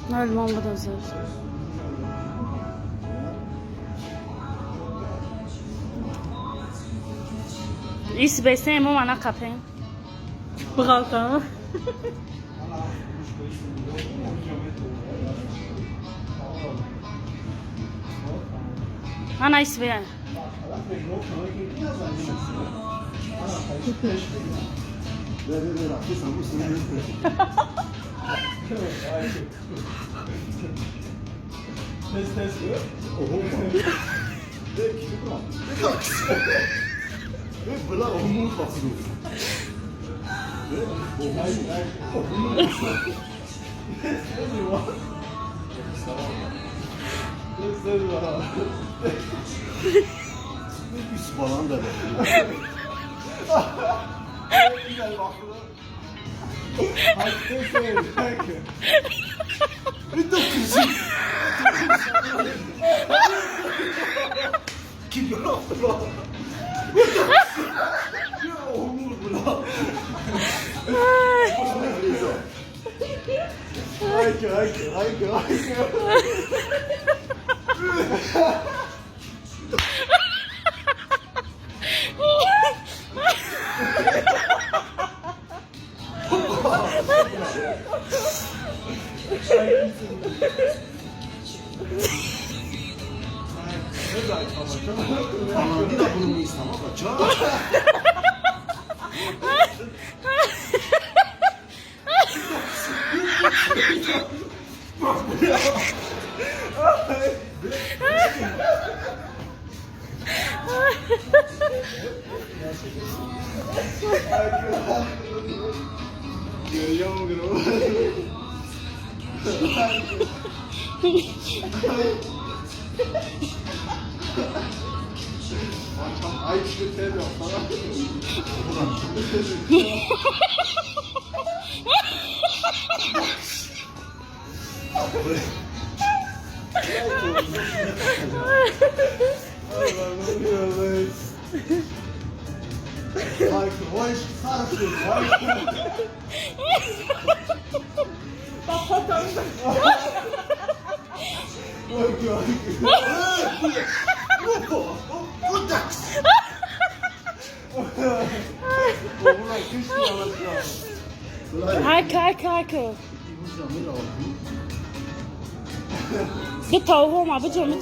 Ölmem bu da zor. İyi besleyin ama ana kapayım. Bırakalım. Ana ismi. Üst falan da var. Kim yaptı lan? Ya olur bu lan. Haydi. Falan bir de bunu mu İslam'a kaçar? Görüyor musun? Ay şu tebe falan. Ay hoş sarsın. Bak fotoğrafı. Harika. Bir tavuğum abi canım.